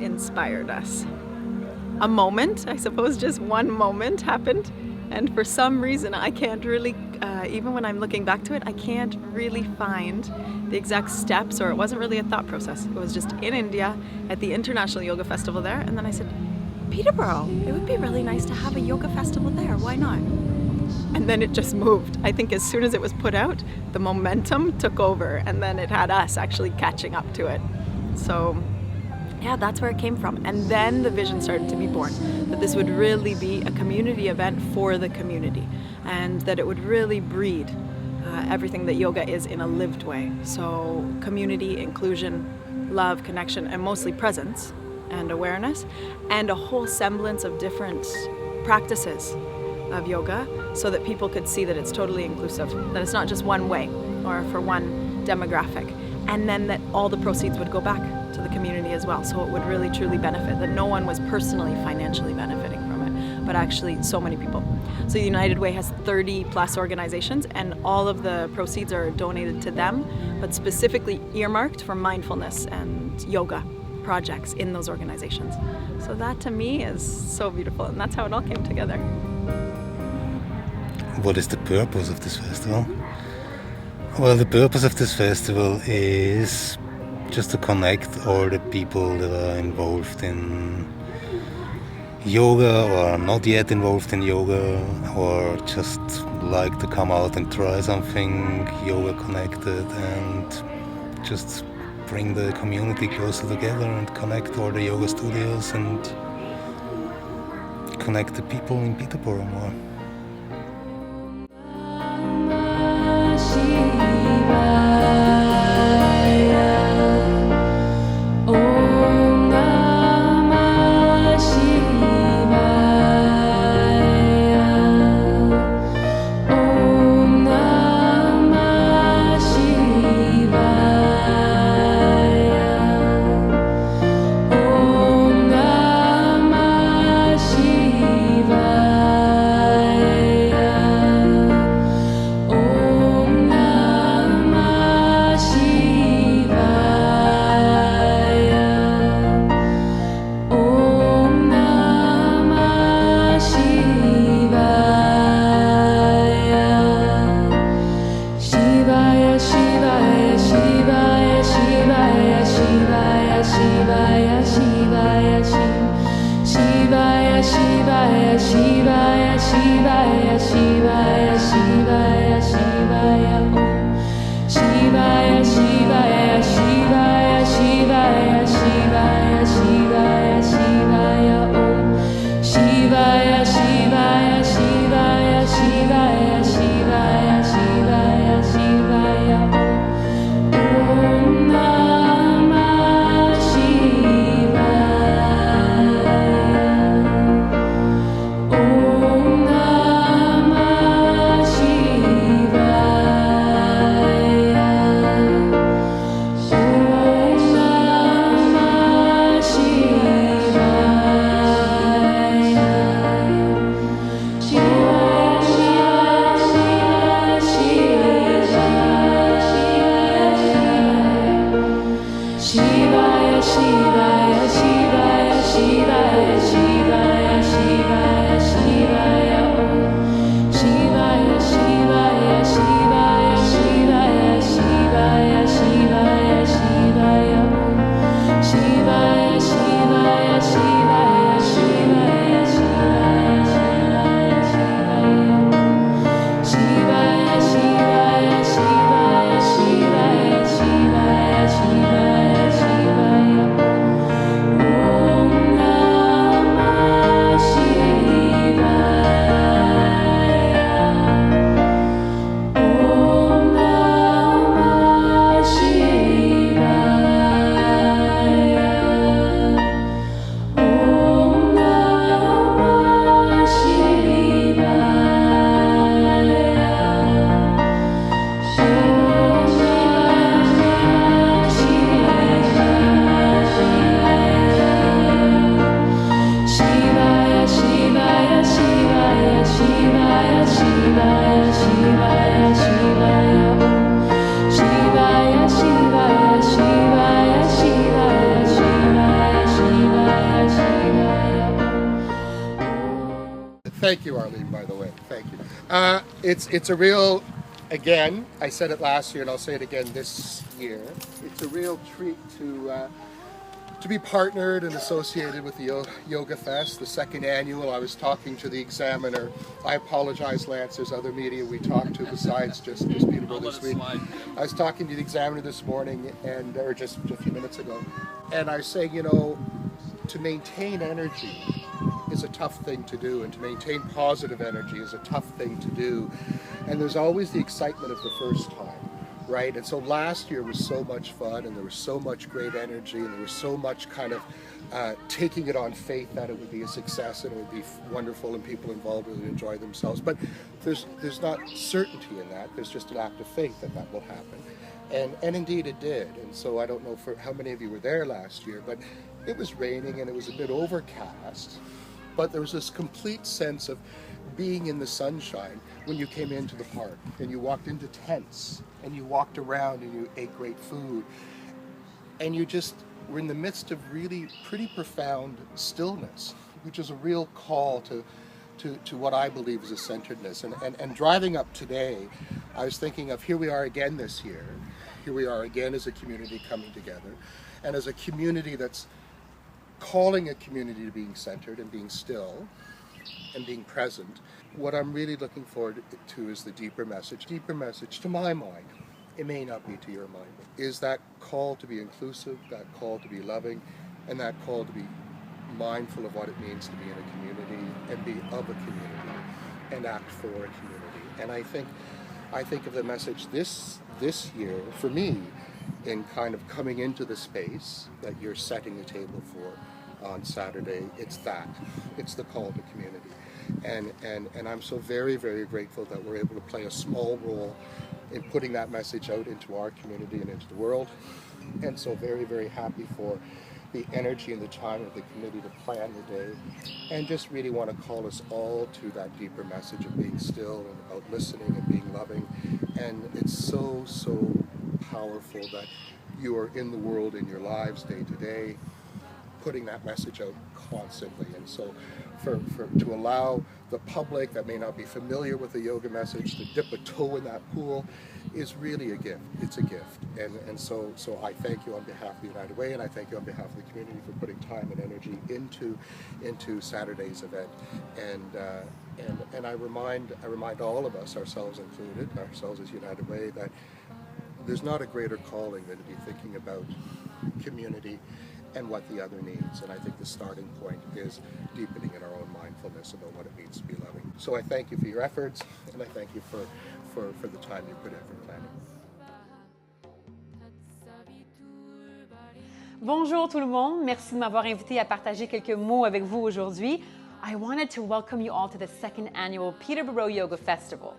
inspired us? A moment, I suppose, just one moment happened. And for some reason, I can't really, even when I'm looking back to it, I can't really find the exact steps, or it wasn't really a thought process. It was just in India at the International Yoga Festival there. And then I said, Peterborough, it would be really nice to have a yoga festival there. Why not? And then it just moved. I think as soon as it was put out, the momentum took over, and then it had us actually catching up to it. So yeah, that's where it came from. And then the vision started to be born, that this would really be a community event for the community, and that it would really breed everything that yoga is in a lived way. So community, inclusion, love, connection, and mostly presence and awareness, and a whole semblance of different practices of yoga, so that people could see that it's totally inclusive, that it's not just one way or for one demographic, and then that all the proceeds would go back to the community as well, so it would really truly benefit, that no one was personally financially benefiting from it, but actually so many people. So the United Way has 30 plus organizations, and all of the proceeds are donated to them, but specifically earmarked for mindfulness and yoga projects in those organizations. So that to me is so beautiful, and that's how it all came together. What is the purpose of this festival? Well, the purpose of this festival is just to connect all the people that are involved in yoga or are not yet involved in yoga, or just like to come out and try something yoga connected, and just bring the community closer together and connect all the yoga studios and connect the people in Peterborough more. it's a real, again, I said it last year and I'll say it again this year. It's a real treat to be partnered and associated with the Yoga Fest, the second annual. I was talking to the examiner. I apologize, Lance, there's other media we talked to besides just Peterborough this week. I was talking to the examiner this morning, or just a few minutes ago, and I was saying, you know, to maintain energy is a tough thing to do, and to maintain positive energy is a tough thing to do. And there's always the excitement of the first time. Right, and so last year was so much fun, and there was so much great energy, and there was so much kind of taking it on faith that it would be a success and it would be wonderful and people involved would enjoy themselves. But there's not certainty in that. There's just an act of faith that will happen, and indeed it did. And so I don't know for how many of you were there last year, but it was raining and it was a bit overcast. But there was this complete sense of being in the sunshine when you came into the park and you walked into tents and you walked around and you ate great food and you just were in the midst of really pretty profound stillness, which is a real call to what I believe is a centeredness. And driving up today, I was thinking of here we are again this year. Here we are again as a community coming together, and as a community that's calling a community to being centered and being still and being present. What I'm really looking forward to is the deeper message. Deeper message to my mind, it may not be to your mind, is that call to be inclusive, that call to be loving, and that call to be mindful of what it means to be in a community and be of a community and act for a community. And I think of the message this year for me in kind of coming into the space that you're setting the table for on Saturday. It's the call to community. And I'm so very, very grateful that we're able to play a small role in putting that message out into our community and into the world. And so very, very happy for the energy and the time of the committee to plan the day, and just really want to call us all to that deeper message of being still and about listening and being loving. And it's so, so powerful that you are in the world, in your lives day to day, putting that message out constantly. And so to allow the public that may not be familiar with the yoga message to dip a toe in that pool is really a gift. It's a gift. And so I thank you on behalf of the United Way, and I thank you on behalf of the community for putting time and energy into Saturday's event. And I remind all of us, ourselves included, ourselves as United Way, that there's not a greater calling than to be thinking about community and what the other needs. And I think the starting point is deepening in our own mindfulness about what it means to be loving. So I thank you for your efforts, and I thank you for the time you put in for planning. Bonjour tout le monde, merci de m'avoir invité à partager quelques mots avec vous aujourd'hui. I wanted to welcome you all to the second annual Peterborough Yoga Festival.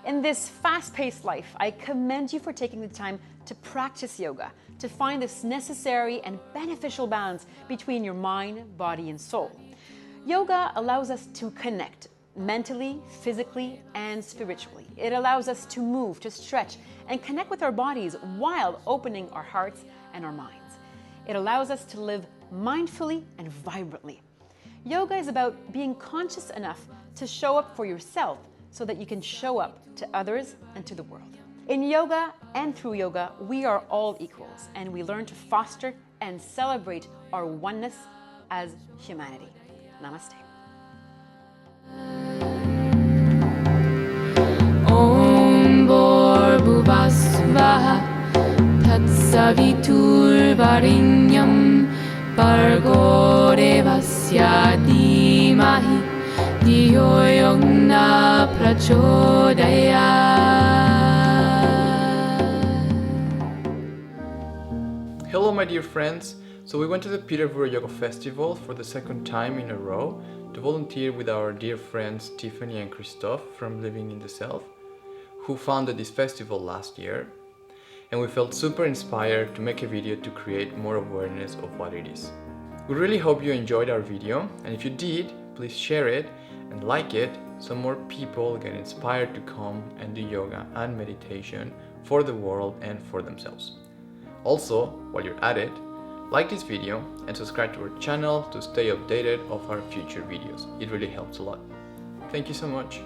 In this fast-paced life, I commend you for taking the time to practice yoga, to find this necessary and beneficial balance between your mind, body, and soul. Yoga allows us to connect mentally, physically, and spiritually. It allows us to move, to stretch, and connect with our bodies while opening our hearts and our minds. It allows us to live mindfully and vibrantly. Yoga is about being conscious enough to show up for yourself so that you can show up to others and to the world. In yoga and through yoga, we are all equals, and we learn to foster and celebrate our oneness as humanity. Namaste. Om Bhuvasvaha Tatsavitur Varinyam Bhargo Devasya Dhimahi Dhiyo Yona Prachodayat. Hello my dear friends, so we went to the Peterborough Yoga Festival for the second time in a row to volunteer with our dear friends Tiffany and Kristoff from Living in the Self, who founded this festival last year, and we felt super inspired to make a video to create more awareness of what it is. We really hope you enjoyed our video, and if you did, please share it and like it so more people get inspired to come and do yoga and meditation for the world and for themselves. Also, while you're at it, like this video and subscribe to our channel to stay updated of our future videos. It really helps a lot. Thank you so much.